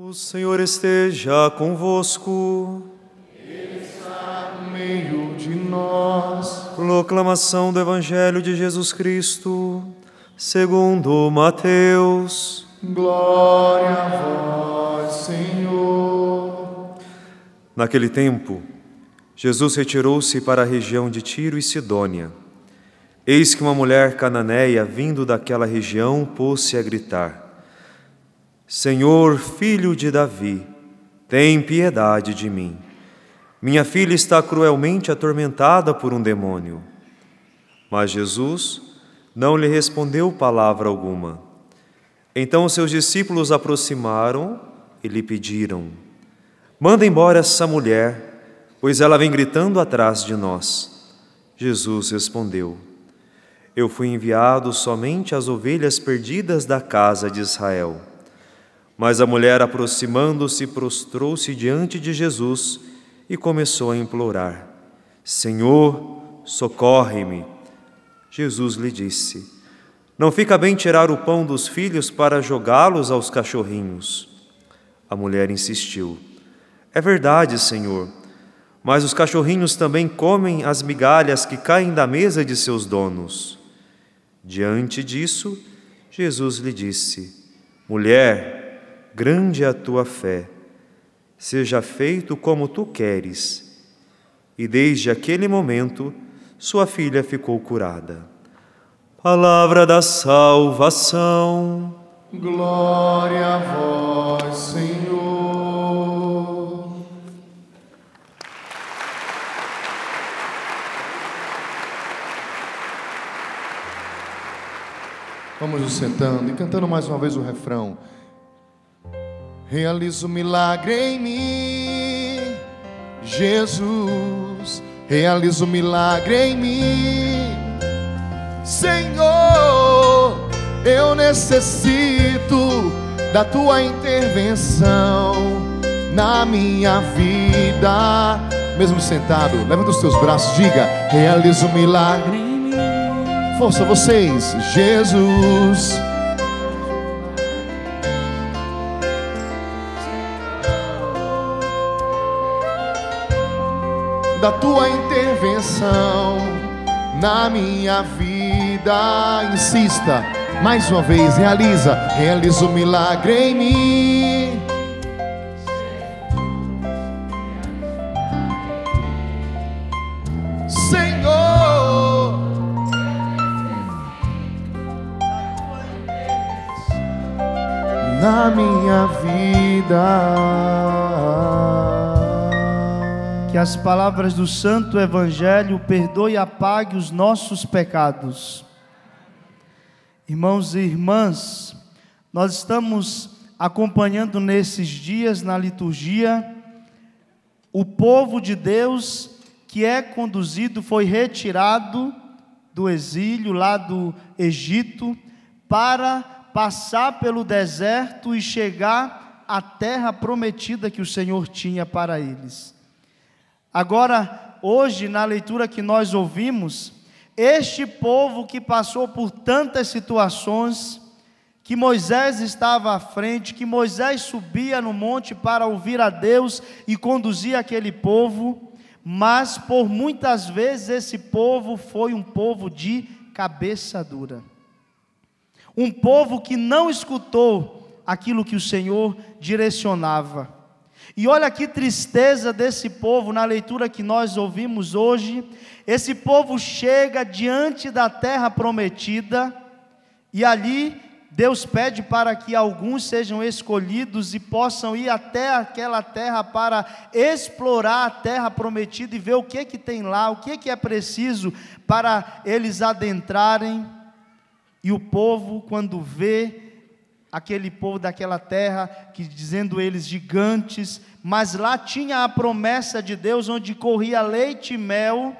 O Senhor esteja convosco. Ele está no meio de nós. Proclamação do Evangelho de Jesus Cristo, segundo Mateus. Glória a vós, Senhor. Naquele tempo, Jesus retirou-se para a região de Tiro e Sidônia. Eis que uma mulher cananeia, vindo daquela região, pôs-se a gritar: Senhor, filho de Davi, tem piedade de mim. Minha filha está cruelmente atormentada por um demônio. Mas Jesus não lhe respondeu palavra alguma. Então os seus discípulos aproximaram e lhe pediram: Manda embora essa mulher, pois ela vem gritando atrás de nós. Jesus respondeu: Eu fui enviado somente às ovelhas perdidas da casa de Israel. Mas a mulher, aproximando-se, prostrou-se diante de Jesus e começou a implorar: Senhor, socorre-me. Jesus lhe disse: Não fica bem tirar o pão dos filhos para jogá-los aos cachorrinhos. A mulher insistiu: É verdade, Senhor, mas os cachorrinhos também comem as migalhas que caem da mesa de seus donos. Diante disso, Jesus lhe disse: Mulher, grande é a tua fé, seja feito como tu queres. E desde aquele momento, sua filha ficou curada. Palavra da salvação. Glória a vós, Senhor. Vamos nos sentando e cantando mais uma vez o refrão. Realiza o milagre em mim, Jesus. Realiza o milagre em mim, Senhor. Eu necessito da tua intervenção na minha vida. Mesmo sentado, levanta os teus braços, diga: realiza o milagre em mim. Força vocês, Jesus. Da tua intervenção na minha vida. Insista, mais uma vez, realiza o milagre em mim. Senhor, na minha vida. Que as palavras do Santo Evangelho perdoe e apague os nossos pecados. Irmãos e irmãs, nós estamos acompanhando nesses dias na liturgia o povo de Deus que é conduzido, foi retirado do exílio lá do Egito para passar pelo deserto e chegar à terra prometida que o Senhor tinha para eles. Agora, hoje, na leitura que nós ouvimos, este povo que passou por tantas situações, que Moisés estava à frente, que Moisés subia no monte para ouvir a Deus e conduzir aquele povo, mas por muitas vezes esse povo foi um povo de cabeça dura. Um povo que não escutou aquilo que o Senhor direcionava. E olha que tristeza desse povo na leitura que nós ouvimos hoje. Esse povo chega diante da terra prometida e ali Deus pede para que alguns sejam escolhidos e possam ir até aquela terra para explorar a terra prometida e ver o que tem lá, o que é preciso para eles adentrarem. E o povo, quando vê aquele povo daquela terra, que dizendo eles gigantes, mas lá tinha a promessa de Deus, onde corria leite e mel,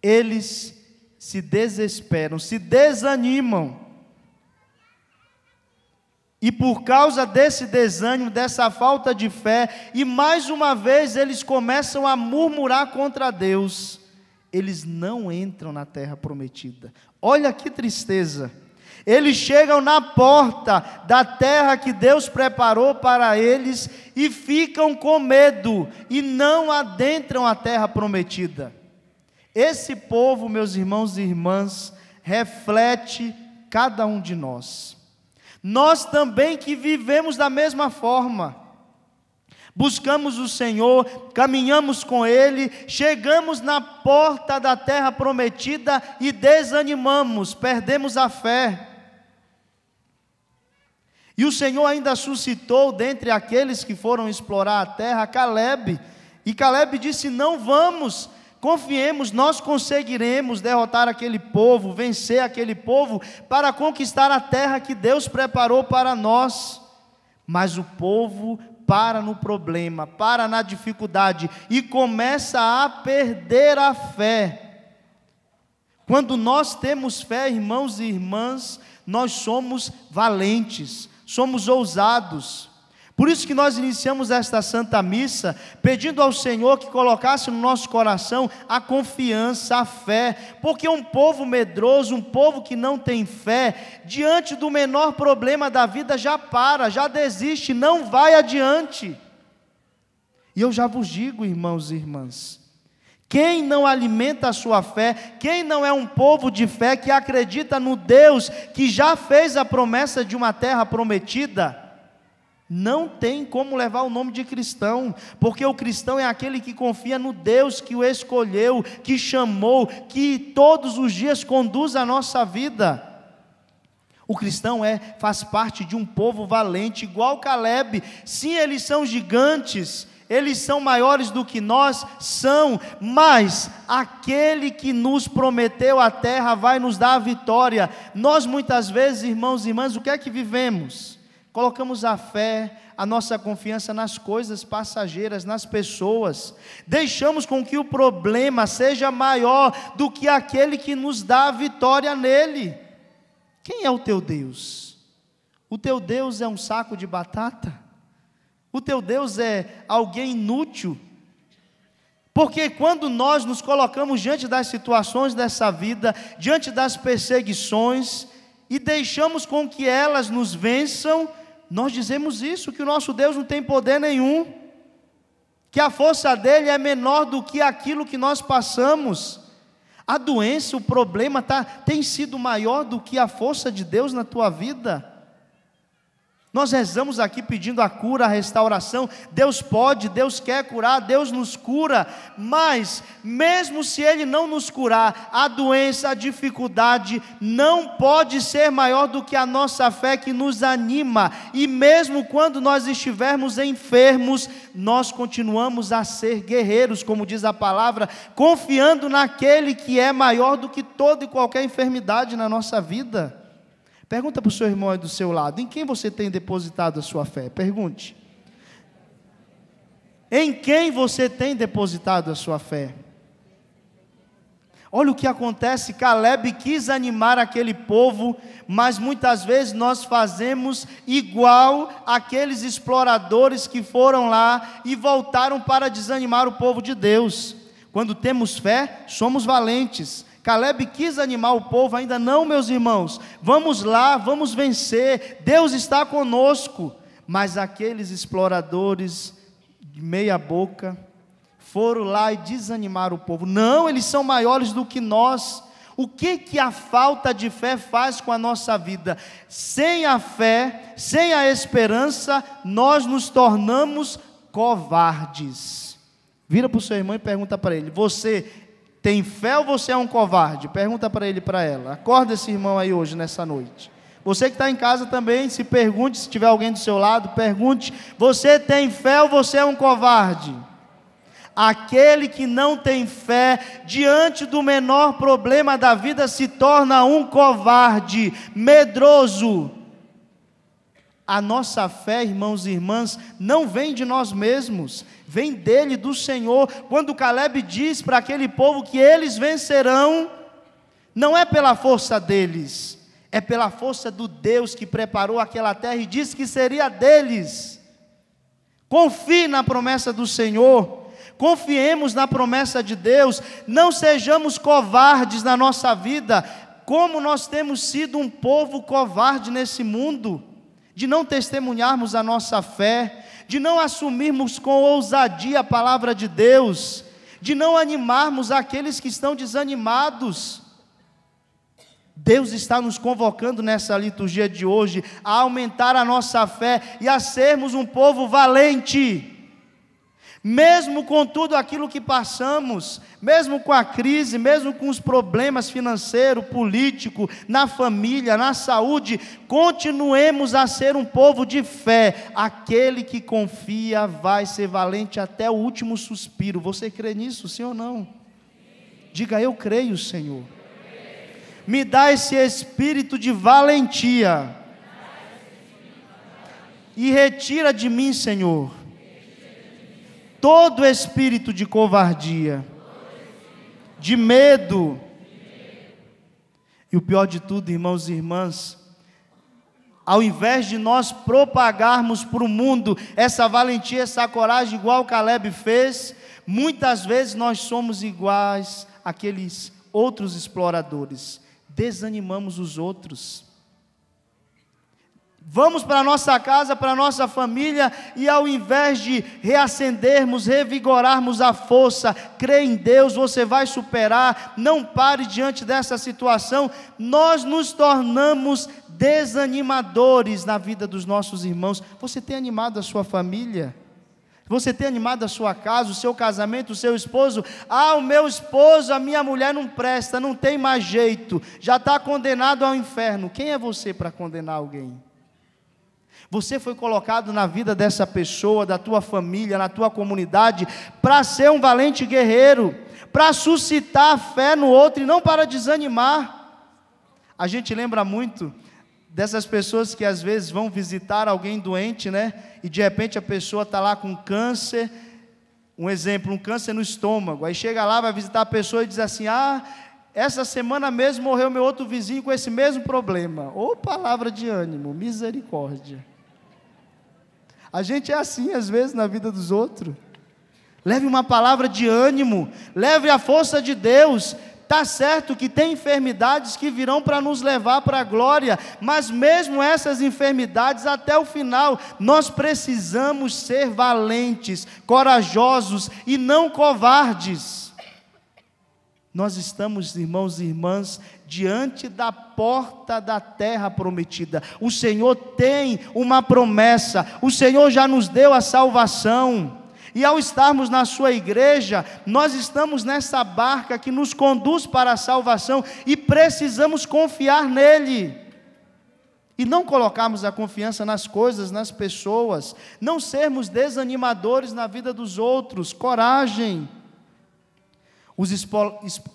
eles se desesperam, se desanimam, e por causa desse desânimo, dessa falta de fé, e mais uma vez eles começam a murmurar contra Deus, eles não entram na terra prometida. Olha que tristeza. Eles chegam na porta da terra que Deus preparou para eles e ficam com medo e não adentram a terra prometida. Esse povo, meus irmãos e irmãs, reflete cada um de nós. Nós também que vivemos da mesma forma. Buscamos o Senhor, caminhamos com Ele, chegamos na porta da terra prometida e desanimamos, perdemos a fé. E o Senhor ainda suscitou dentre aqueles que foram explorar a terra Calebe, e Calebe disse: não vamos, confiemos, nós conseguiremos derrotar aquele povo, vencer aquele povo, para conquistar a terra que Deus preparou para nós. Mas o povo para no problema, para na dificuldade e começa a perder a fé. Quando nós temos fé, irmãos e irmãs, nós somos valentes, somos ousados. Por isso que nós iniciamos esta Santa Missa, pedindo ao Senhor que colocasse no nosso coração a confiança, a fé, porque um povo medroso, um povo que não tem fé, diante do menor problema da vida já para, já desiste, não vai adiante. E eu já vos digo, irmãos e irmãs, quem não alimenta a sua fé, quem não é um povo de fé que acredita no Deus que já fez a promessa de uma terra prometida, não tem como levar o nome de cristão, porque o cristão é aquele que confia no Deus que o escolheu, que chamou, que todos os dias conduz a nossa vida. O cristão faz parte de um povo valente, igual Calebe. Sim, eles são gigantes, eles são maiores do que nós, são, mas aquele que nos prometeu a terra vai nos dar a vitória. Nós muitas vezes, irmãos e irmãs, o que é que vivemos? Colocamos a fé, a nossa confiança nas coisas passageiras, nas pessoas. Deixamos com que o problema seja maior do que aquele que nos dá a vitória nele. Quem é o teu Deus? O teu Deus é um saco de batata? O teu Deus é alguém inútil? Porque quando nós nos colocamos diante das situações dessa vida, diante das perseguições, e deixamos com que elas nos vençam, nós dizemos isso, que o nosso Deus não tem poder nenhum, que a força dele é menor do que aquilo que nós passamos. A doença, o problema tem sido maior do que a força de Deus na tua vida. Nós rezamos aqui pedindo a cura, a restauração. Deus pode, Deus quer curar, Deus nos cura, mas mesmo se Ele não nos curar, a doença, a dificuldade não pode ser maior do que a nossa fé que nos anima. E mesmo quando nós estivermos enfermos, nós continuamos a ser guerreiros, como diz a palavra, confiando naquele que é maior do que toda e qualquer enfermidade na nossa vida. Pergunta para o seu irmão aí do seu lado: em quem você tem depositado a sua fé? Pergunte. Em quem você tem depositado a sua fé? Olha o que acontece. Calebe quis animar aquele povo, mas muitas vezes nós fazemos igual aqueles exploradores que foram lá e voltaram para desanimar o povo de Deus. Quando temos fé, somos valentes. Calebe quis animar o povo, ainda não, meus irmãos, vamos lá, vamos vencer, Deus está conosco. Mas aqueles exploradores de meia boca foram lá e desanimaram o povo. Não, eles são maiores do que nós. O que a falta de fé faz com a nossa vida? Sem a fé, sem a esperança, nós nos tornamos covardes. Vira para o seu irmão e pergunta para ele: você tem fé ou você é um covarde? Pergunta para ele e para ela. Acorda esse irmão aí hoje, nessa noite. Você que está em casa também, se pergunte, se tiver alguém do seu lado, pergunte: você tem fé ou você é um covarde? Aquele que não tem fé, diante do menor problema da vida, se torna um covarde, medroso. A nossa fé, irmãos e irmãs, não vem de nós mesmos, vem dele, do Senhor. Quando Calebe diz para aquele povo que eles vencerão, não é pela força deles, é pela força do Deus que preparou aquela terra e disse que seria deles. Confie na promessa do Senhor, confiemos na promessa de Deus, não sejamos covardes na nossa vida. como nós temos sido um povo covarde nesse mundo, de não testemunharmos a nossa fé, de não assumirmos com ousadia a palavra de Deus, de não animarmos aqueles que estão desanimados. Deus está nos convocando nessa liturgia de hoje a aumentar a nossa fé e a sermos um povo valente. Mesmo com tudo aquilo que passamos, mesmo com a crise, mesmo com os problemas financeiros, políticos, na família, na saúde, continuemos a ser um povo de fé. Aquele que confia vai ser valente até o último suspiro. Você crê nisso, sim ou não? Diga: eu creio, Senhor. Me dá esse espírito de valentia e retira de mim, Senhor, todo espírito de covardia, de medo. E o pior de tudo, irmãos e irmãs, ao invés de nós propagarmos para o mundo essa valentia, essa coragem, igual Caleb fez, muitas vezes nós somos iguais àqueles outros exploradores, desanimamos os outros. Vamos para a nossa casa, para a nossa família, e ao invés de reacendermos, revigorarmos a força, crê em Deus, você vai superar, não pare diante dessa situação, nós nos tornamos desanimadores na vida dos nossos irmãos. Você tem animado a sua família? Você tem animado a sua casa, o seu casamento, o seu esposo? Ah, o meu esposo, a minha mulher não presta, não tem mais jeito, já está condenado ao inferno. Quem é você para condenar alguém? Você foi colocado na vida dessa pessoa, da tua família, na tua comunidade, para ser um valente guerreiro, para suscitar a fé no outro e não para desanimar. A gente lembra muito dessas pessoas que às vezes vão visitar alguém doente, né? E de repente a pessoa está lá com câncer, um exemplo, um câncer no estômago. Aí chega lá, vai visitar a pessoa e diz assim: ah, essa semana mesmo morreu meu outro vizinho com esse mesmo problema. Ô, palavra de ânimo, misericórdia. A gente é assim às vezes na vida dos outros. Leve uma palavra de ânimo, leve a força de Deus. Está certo que tem enfermidades que virão para nos levar para a glória, mas mesmo essas enfermidades, até o final, nós precisamos ser valentes, corajosos e não covardes. Nós estamos, irmãos e irmãs, diante da porta da terra prometida. O Senhor tem uma promessa, o Senhor já nos deu a salvação. E ao estarmos na sua igreja, nós estamos nessa barca que nos conduz para a salvação e precisamos confiar nele. E não colocarmos a confiança nas coisas, nas pessoas, não sermos desanimadores na vida dos outros. Coragem. Os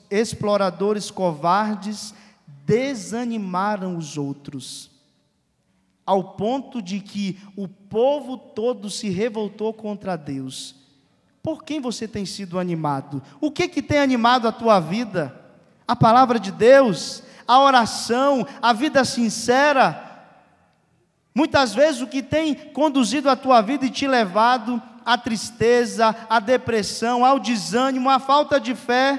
exploradores covardes desanimaram os outros, ao ponto de que o povo todo se revoltou contra Deus. Por quem você tem sido animado? O que tem animado a tua vida? A palavra de Deus, a oração, a vida sincera. Muitas vezes o que tem conduzido a tua vida e te levado à tristeza, à depressão, ao desânimo, à falta de fé,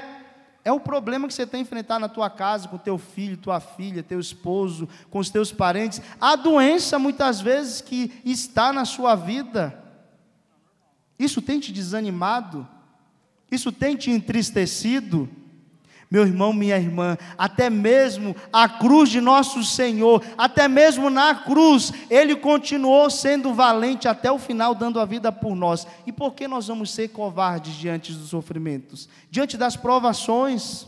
é o problema que você tem que enfrentar na tua casa, com teu filho, tua filha, teu esposo, com os teus parentes, a doença muitas vezes que está na sua vida. Isso tem te desanimado? Isso tem te entristecido? Meu irmão, minha irmã, até mesmo a cruz de nosso Senhor, até mesmo na cruz, Ele continuou sendo valente até o final, dando a vida por nós. E por que nós vamos ser covardes diante dos sofrimentos? Diante das provações?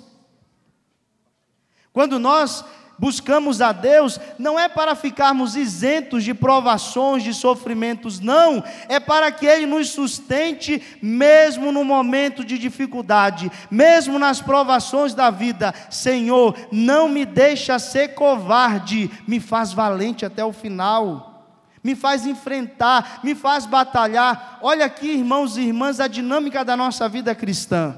Quando nós buscamos a Deus, não é para ficarmos isentos de provações, de sofrimentos, não, é para que Ele nos sustente, mesmo no momento de dificuldade, mesmo nas provações da vida. Senhor, não me deixa ser covarde, me faz valente até o final, me faz enfrentar, me faz batalhar. Olha aqui, irmãos e irmãs, a dinâmica da nossa vida cristã.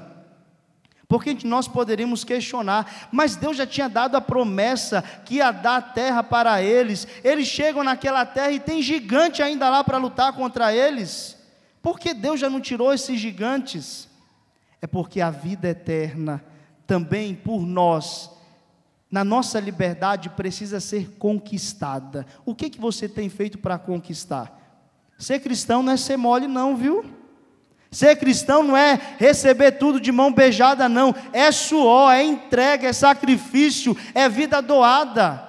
Porque nós poderíamos questionar, mas Deus já tinha dado a promessa que ia dar terra para eles. Eles chegam naquela terra e tem gigante ainda lá para lutar contra eles. Por que Deus já não tirou esses gigantes? É porque a vida eterna também por nós na nossa liberdade precisa ser conquistada. O que você tem feito para conquistar? Ser cristão não é ser mole não, viu? Ser cristão não é receber tudo de mão beijada não, é suor, é entrega, é sacrifício, é vida doada,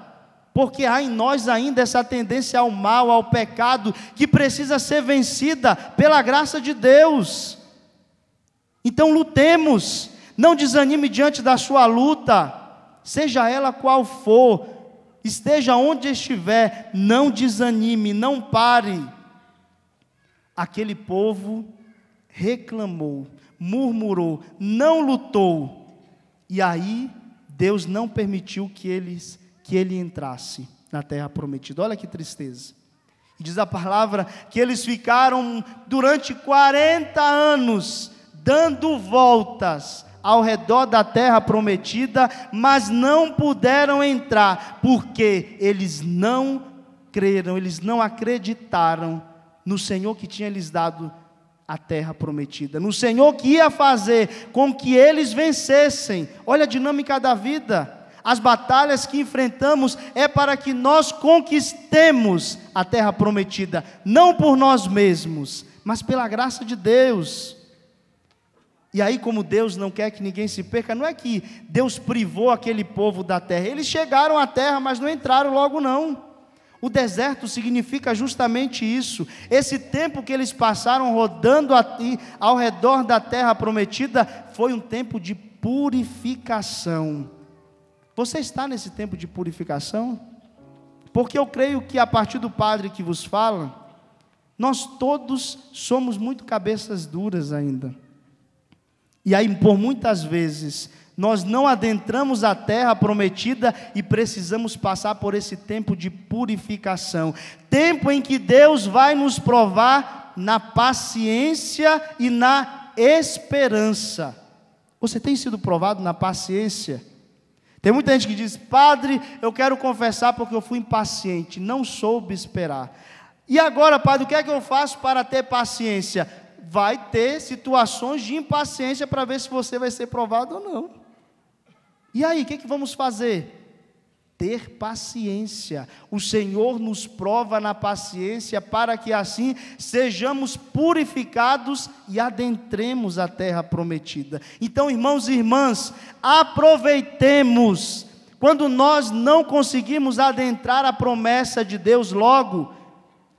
porque há em nós ainda essa tendência ao mal, ao pecado, que precisa ser vencida pela graça de Deus. Então lutemos, não desanime diante da sua luta, seja ela qual for, esteja onde estiver, não desanime, não pare. Aquele povo reclamou, murmurou, não lutou, e aí Deus não permitiu que ele entrasse na terra prometida. Olha que tristeza. Diz a palavra que eles ficaram durante 40 anos dando voltas ao redor da terra prometida, mas não puderam entrar, porque eles não creram, eles não acreditaram no Senhor que tinha lhes dado a terra prometida, no Senhor que ia fazer com que eles vencessem. Olha a dinâmica da vida. As batalhas que enfrentamos é para que nós conquistemos a terra prometida, não por nós mesmos, mas pela graça de Deus. E aí, como Deus não quer que ninguém se perca, não é que Deus privou aquele povo da terra, eles chegaram à terra, mas não entraram logo não. O deserto significa justamente isso. Esse tempo que eles passaram rodando ao redor da terra prometida, foi um tempo de purificação. Você está nesse tempo de purificação? Porque eu creio que a partir do Padre que vos fala, nós todos somos muito cabeças duras ainda. E aí, por muitas vezes, nós não adentramos a terra prometida e precisamos passar por esse tempo de purificação. Tempo em que Deus vai nos provar na paciência e na esperança. Você tem sido provado na paciência? Tem muita gente que diz: padre, eu quero confessar porque eu fui impaciente, não soube esperar. E agora, padre, o que é que eu faço para ter paciência? Vai ter situações de impaciência para ver se você vai ser provado ou não. E aí, o que vamos fazer? Ter paciência. O Senhor nos prova na paciência para que assim sejamos purificados e adentremos a terra prometida. Então, irmãos e irmãs, aproveitemos. Quando nós não conseguimos adentrar a promessa de Deus logo,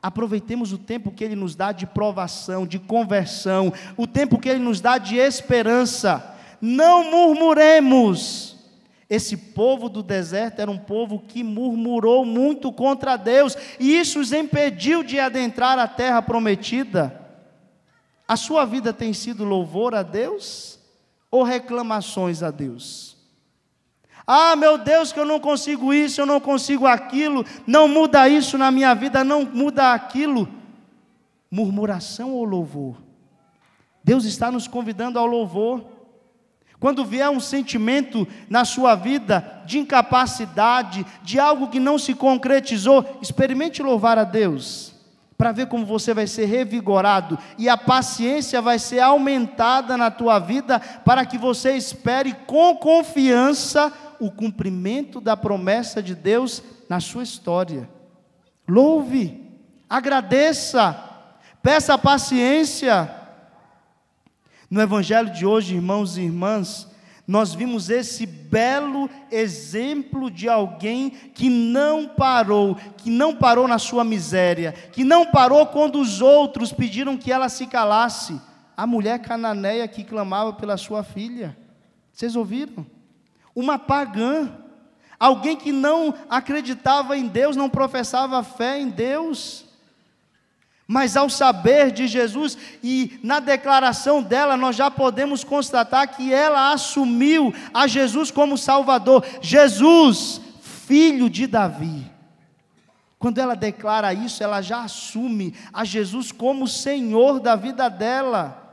aproveitemos o tempo que Ele nos dá de provação, de conversão, o tempo que Ele nos dá de esperança. Não murmuremos. Esse povo do deserto era um povo que murmurou muito contra Deus, e isso os impediu de adentrar a terra prometida. A sua vida tem sido louvor a Deus ou reclamações a Deus? Ah, meu Deus, que eu não consigo isso, eu não consigo aquilo, não muda isso na minha vida, não muda aquilo. Murmuração ou louvor? Deus está nos convidando ao louvor. Quando vier um sentimento na sua vida de incapacidade, de algo que não se concretizou, experimente louvar a Deus, para ver como você vai ser revigorado, e a paciência vai ser aumentada na tua vida, para que você espere com confiança o cumprimento da promessa de Deus na sua história. Louve, agradeça, peça paciência. No evangelho de hoje, irmãos e irmãs, nós vimos esse belo exemplo de alguém que não parou na sua miséria, que não parou quando os outros pediram que ela se calasse. A mulher cananeia que clamava pela sua filha. Vocês ouviram? Uma pagã, alguém que não acreditava em Deus, não professava fé em Deus. Mas ao saber de Jesus e na declaração dela, nós já podemos constatar que ela assumiu a Jesus como Salvador. Jesus, filho de Davi. Quando ela declara isso, ela já assume a Jesus como Senhor da vida dela.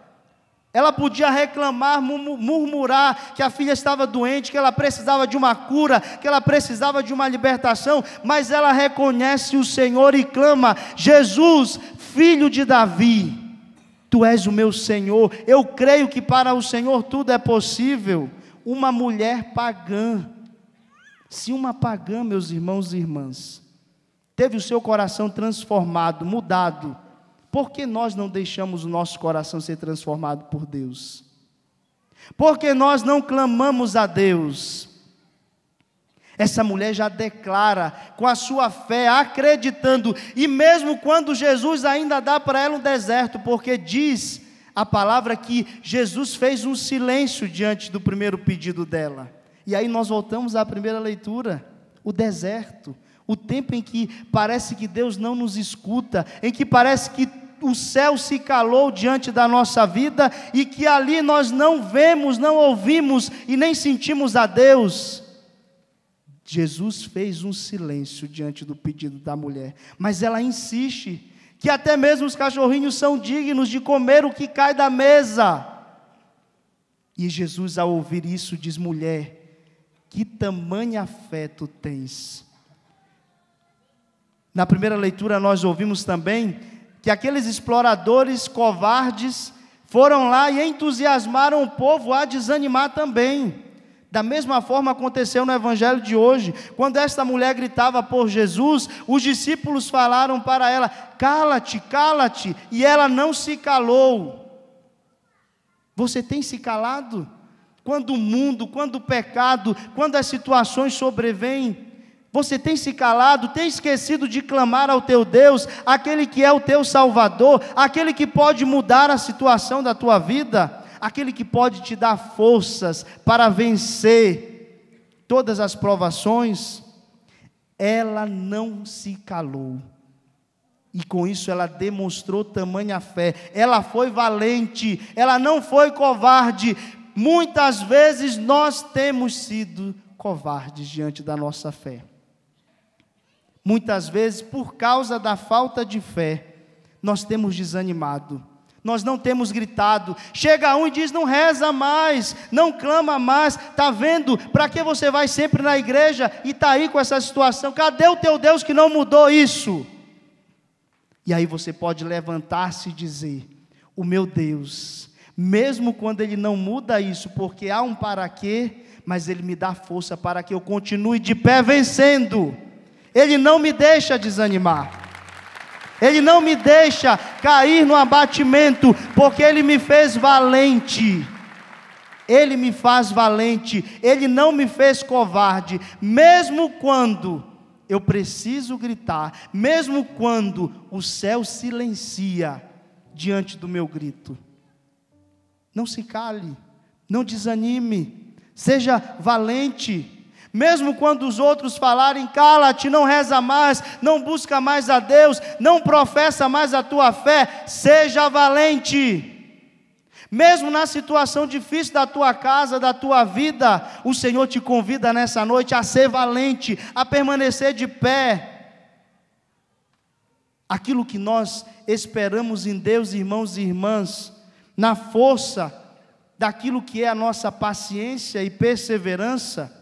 Ela podia reclamar, murmurar que a filha estava doente, que ela precisava de uma cura, que ela precisava de uma libertação, mas ela reconhece o Senhor e clama: Jesus, filho de Davi, Tu és o meu Senhor. Eu creio que para o Senhor tudo é possível. Uma mulher pagã, Se uma pagã, meus irmãos e irmãs, teve o seu coração transformado, mudado, por que nós não deixamos o nosso coração ser transformado por Deus? Por que nós não clamamos a Deus? Essa mulher já declara com a sua fé, acreditando, e mesmo quando Jesus ainda dá para ela um deserto, porque diz a palavra que Jesus fez um silêncio diante do primeiro pedido dela. E aí nós voltamos à primeira leitura, o deserto, o tempo em que parece que Deus não nos escuta, em que parece que o céu se calou diante da nossa vida, e que ali nós não vemos, não ouvimos e nem sentimos a Deus. Jesus fez um silêncio diante do pedido da mulher, mas ela insiste, que até mesmo os cachorrinhos são dignos de comer o que cai da mesa. E Jesus, ao ouvir isso, diz: mulher, que tamanha fé tu tens. Na primeira leitura nós ouvimos também que aqueles exploradores covardes foram lá e entusiasmaram o povo a desanimar também. Da mesma forma aconteceu no evangelho de hoje, quando esta mulher gritava por Jesus, os discípulos falaram para ela: cala-te, cala-te, e ela não se calou. Você tem se calado? Quando o mundo, quando o pecado, quando as situações sobrevêm, você tem se calado, tem esquecido de clamar ao teu Deus, aquele que é o teu Salvador, aquele que pode mudar a situação da tua vida, aquele que pode te dar forças para vencer todas as provações. Ela não se calou, e com isso ela demonstrou tamanha fé, ela foi valente, ela não foi covarde. Muitas vezes nós temos sido covardes diante da nossa fé. Muitas vezes, por causa da falta de fé, nós temos desanimado, nós não temos gritado. Chega um e diz: não reza mais, não clama mais, está vendo? Para que você vai sempre na igreja e está aí com essa situação? Cadê o teu Deus que não mudou isso? E aí você pode levantar-se e dizer: o meu Deus, mesmo quando Ele não muda isso, porque há um para quê, mas Ele me dá força para que eu continue de pé vencendo. Ele não me deixa desanimar, Ele não me deixa cair no abatimento, porque Ele me fez valente, Ele me faz valente, Ele não me fez covarde, mesmo quando eu preciso gritar, mesmo quando o céu silencia diante do meu grito. Não se cale, não desanime, seja valente. Mesmo quando os outros falarem: cala-te, não reza mais, não busca mais a Deus, não professa mais a tua fé, seja valente. Mesmo na situação difícil da tua casa, da tua vida, o Senhor te convida nessa noite a ser valente, a permanecer de pé. Aquilo que nós esperamos em Deus, irmãos e irmãs, na força daquilo que é a nossa paciência e perseverança,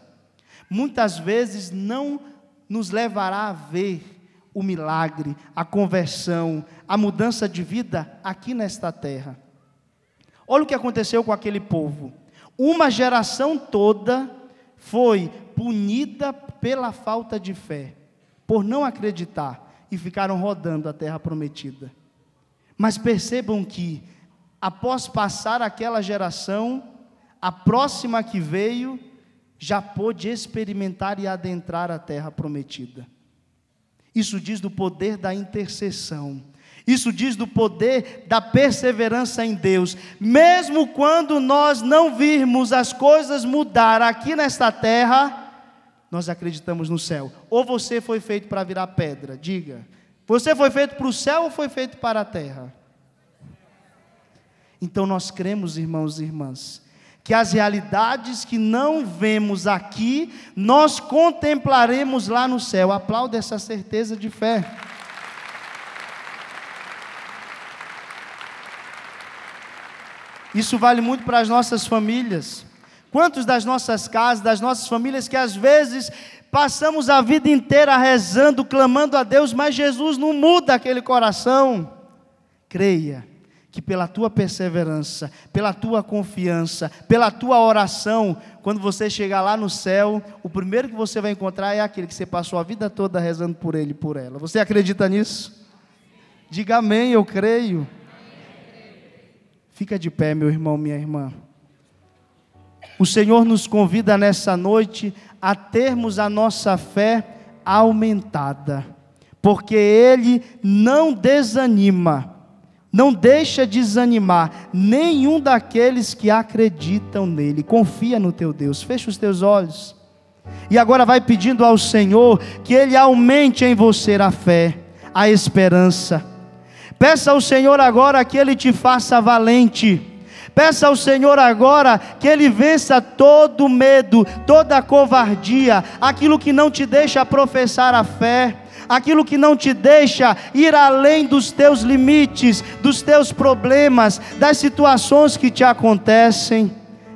muitas vezes não nos levará a ver o milagre, a conversão, a mudança de vida aqui nesta terra. Olha o que aconteceu com aquele povo. Uma geração toda foi punida pela falta de fé, por não acreditar, e ficaram rodando a terra prometida. Mas percebam que, após passar aquela geração, a próxima que veio já pôde experimentar e adentrar a terra prometida. Isso diz do poder da intercessão, isso diz do poder da perseverança em Deus. Mesmo quando nós não virmos as coisas mudar aqui nesta terra, nós acreditamos no céu. Ou você foi feito para virar pedra? Diga, você foi feito para o céu ou foi feito para a terra? Então nós cremos, irmãos e irmãs, que as realidades que não vemos aqui, nós contemplaremos lá no céu. Aplauda essa certeza de fé. Isso vale muito para as nossas famílias. Quantos das nossas casas, das nossas famílias, que às vezes passamos a vida inteira rezando, clamando a Deus, mas Jesus não muda aquele coração? Creia que pela tua perseverança, pela tua confiança, pela tua oração, quando você chegar lá no céu, o primeiro que você vai encontrar é aquele que você passou a vida toda rezando por ele e por ela. Você acredita nisso? Diga amém, eu creio. Fica de pé, meu irmão, minha irmã. O Senhor nos convida nessa noite a termos a nossa fé aumentada, porque Ele não desanima, não deixa desanimar nenhum daqueles que acreditam nele. Confia no teu Deus. Fecha os teus olhos e agora vai pedindo ao Senhor que Ele aumente em você a fé, a esperança. Peça ao Senhor agora que Ele te faça valente. Peça ao Senhor agora que Ele vença todo medo, toda covardia, aquilo que não te deixa professar a fé, aquilo que não te deixa ir além dos teus limites, dos teus problemas, das situações que te acontecem.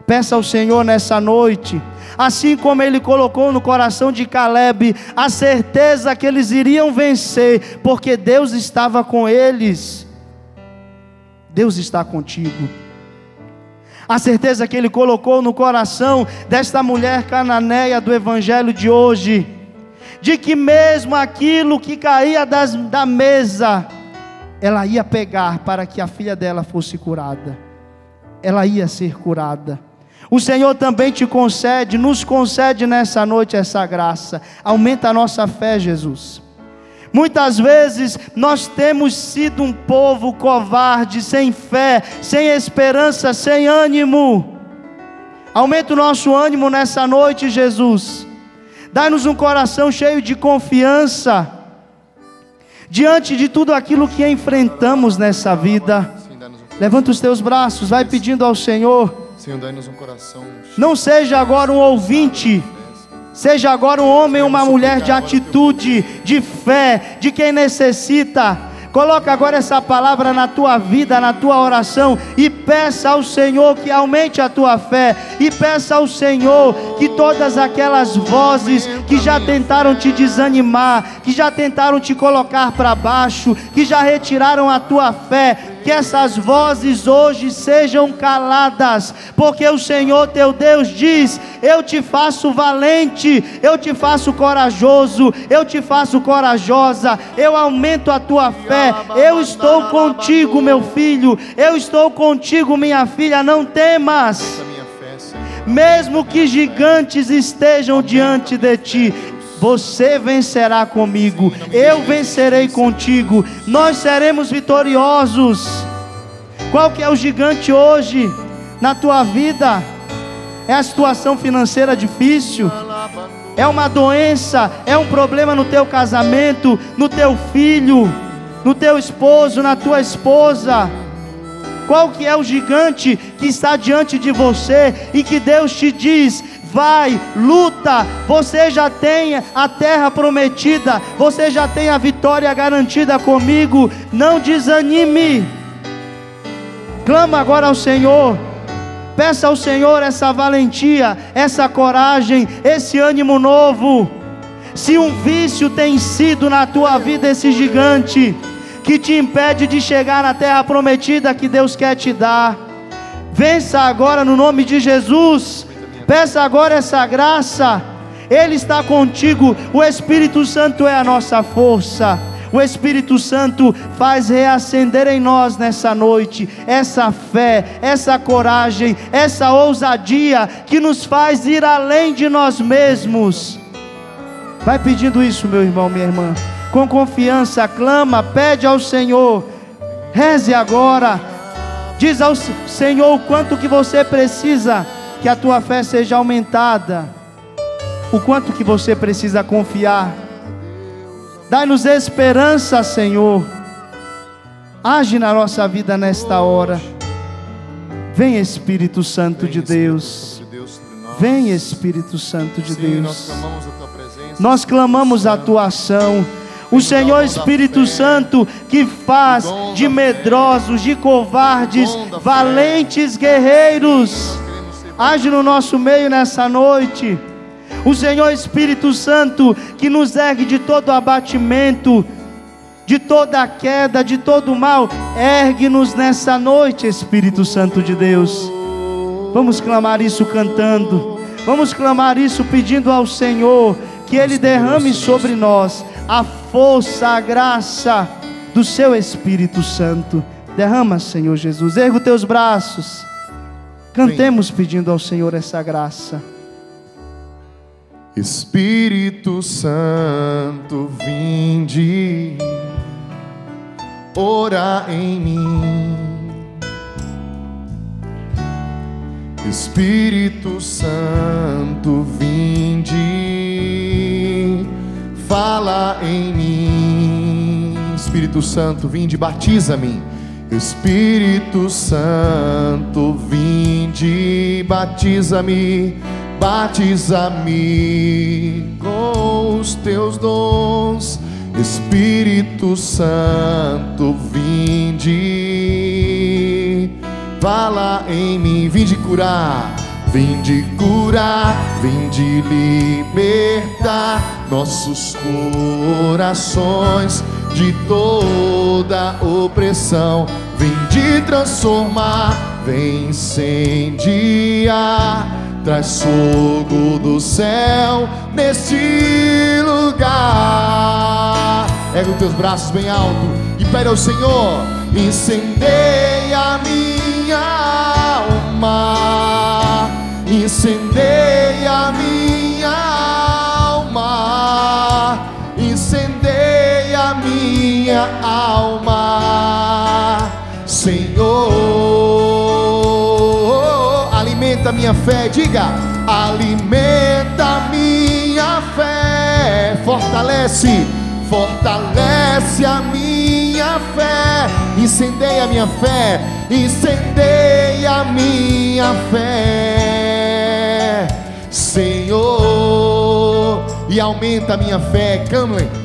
Peça ao Senhor nessa noite, assim como Ele colocou no coração de Caleb a certeza que eles iriam vencer, porque Deus estava com eles. Deus está contigo. A certeza que Ele colocou no coração desta mulher cananeia do Evangelho de hoje, de que mesmo aquilo que caía da mesa, ela ia pegar para que a filha dela fosse curada. Ela ia ser curada. O Senhor também te concede, nos concede nessa noite essa graça. Aumenta a nossa fé, Jesus. Muitas vezes nós temos sido um povo covarde, sem fé, sem esperança, sem ânimo. Aumenta o nosso ânimo nessa noite, Jesus. Dá-nos um coração cheio de confiança diante de tudo aquilo que enfrentamos nessa vida. Levanta os teus braços, vai pedindo ao Senhor. Senhor, dá-nos um coração. Não seja agora um ouvinte, seja agora um homem ou uma mulher de atitude, de fé, de quem necessita. Coloca agora essa palavra na tua vida, na tua oração, e peça ao Senhor que aumente a tua fé, e peça ao Senhor que todas aquelas vozes que já tentaram te desanimar, que já tentaram te colocar para baixo, que já retiraram a tua fé, que essas vozes hoje sejam caladas, porque o Senhor teu Deus diz: eu te faço valente, eu te faço corajoso, eu te faço corajosa, eu aumento a tua fé, eu estou contigo, meu filho, eu estou contigo, minha filha, não temas, mesmo que gigantes estejam diante de ti, você vencerá comigo, eu vencerei contigo, nós seremos vitoriosos. Qual que é o gigante hoje na tua vida? É a situação financeira difícil? É uma doença? É um problema no teu casamento, no teu filho, no teu esposo, na tua esposa? Qual que é o gigante que está diante de você e que Deus te diz: vai, luta, você já tem a terra prometida, você já tem a vitória garantida comigo, não desanime. Clama agora ao Senhor, peça ao Senhor essa valentia, essa coragem, esse ânimo novo. Se um vício tem sido na tua vida esse gigante que te impede de chegar na terra prometida que Deus quer te dar, vença agora no nome de Jesus. Peça agora essa graça. Ele está contigo. O Espírito Santo é a nossa força. O Espírito Santo faz reacender em nós nessa noite essa fé, essa coragem, essa ousadia que nos faz ir além de nós mesmos. Vai pedindo isso, meu irmão, minha irmã, com confiança. Clama, pede ao Senhor. Reze agora. Diz ao Senhor o quanto que você precisa que a tua fé seja aumentada, o quanto que você precisa confiar. Dai-nos esperança, Senhor. Age na nossa vida nesta hora. Vem, Espírito Santo de Deus. Vem, Espírito Santo de Deus. Nós clamamos a tua ação. O Senhor Espírito Santo que faz de medrosos, de covardes, valentes guerreiros. Age no nosso meio nessa noite. O Senhor Espírito Santo que nos ergue de todo abatimento, de toda a queda, de todo o mal. Ergue-nos nessa noite, Espírito Santo de Deus. Vamos clamar isso cantando, vamos clamar isso pedindo ao Senhor que Ele derrame sobre nós a força, a graça do Seu Espírito Santo. Derrama, Senhor Jesus. Erga os teus braços, cantemos pedindo ao Senhor essa graça. Espírito Santo, vinde, ora em mim. Espírito Santo, vinde, fala em mim. Espírito Santo, vinde, batiza-me. Espírito Santo, vinde, batiza-me. Batiza-me com os teus dons. Espírito Santo, vinde, fala em mim. Vinde curar, vinde libertar nossos corações de toda opressão. Vinde transformar, vem incendiar, traz fogo do céu neste lugar. Ergue os teus braços bem alto e pede ao Senhor: incendeia a minha alma, incendeia a minha alma, incendeia a minha alma, Senhor. Alimenta minha fé, diga: alimenta minha fé, fortalece a minha fé, incendeia a minha fé, incendeia a minha fé, Senhor, e aumenta a minha fé.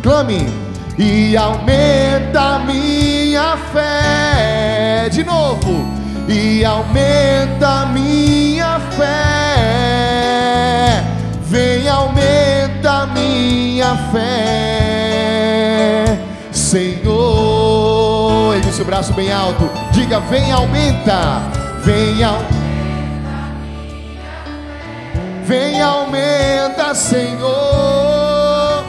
Clame, e aumenta a minha fé, de novo, e aumenta a minha fé, vem, aumenta a minha fé, Senhor. Ergue o seu braço bem alto, diga: vem, aumenta, vem, vem, aumenta, Senhor.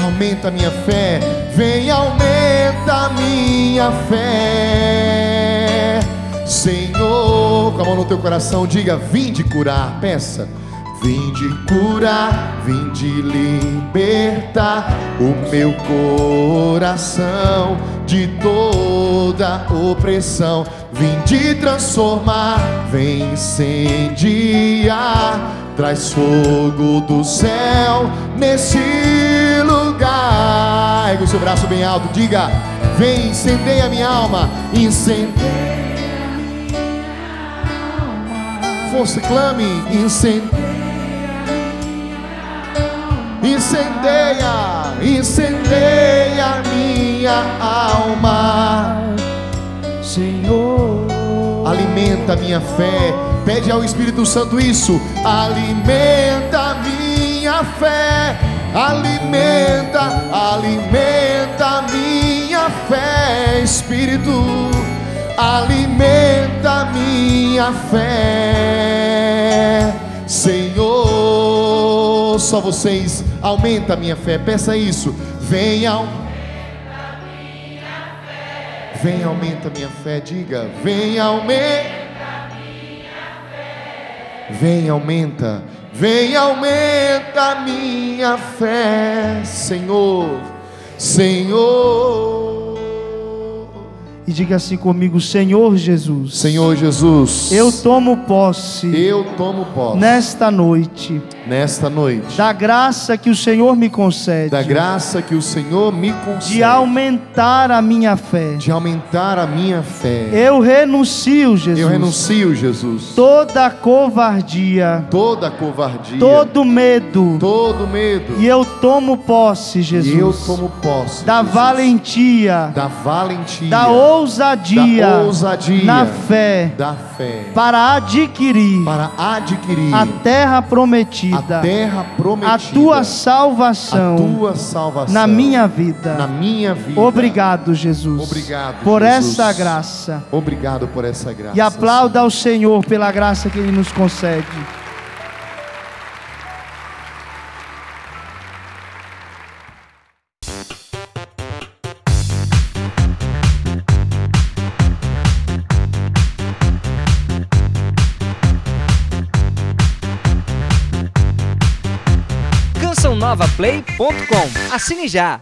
Aumenta a minha fé, vem, aumenta a minha fé, Senhor. Com a mão no teu coração, diga: vinde curar, peça. Vinde curar, vinde libertar o meu coração de toda opressão. Vinde transformar, vem incendiar, traz fogo do céu nesse lugar. Ergue o seu braço bem alto, diga: vem, incendeia a minha alma, incendeia a minha alma. Força, clame, incendeia. Incendeia, incendeia a minha alma, Senhor. Alimenta a minha fé, pede ao Espírito Santo isso. Alimenta a minha fé, alimenta a minha fé, Espírito. Alimenta a minha fé, Senhor. Só vocês, aumenta a minha fé, peça isso. Vem, aumenta a minha fé. Vem, aumenta a minha fé, diga: vem, aumenta a minha fé. Vem, aumenta a minha fé, Senhor, Senhor. E diga assim comigo: Senhor Jesus, Senhor Jesus, eu tomo posse nesta noite da graça que o Senhor me concede, de aumentar a minha fé, Eu renuncio, Jesus, toda covardia, todo medo, e eu tomo posse, Jesus, da valentia, da ousadia, na fé, da fé, para adquirir a terra prometida, a tua salvação, na minha vida. Obrigado, Jesus. Obrigado, por Jesus. essa graça. Obrigado por essa graça. E aplauda ao Senhor pela graça que Ele nos concede. CançãoNovaPlay.com. Assine já!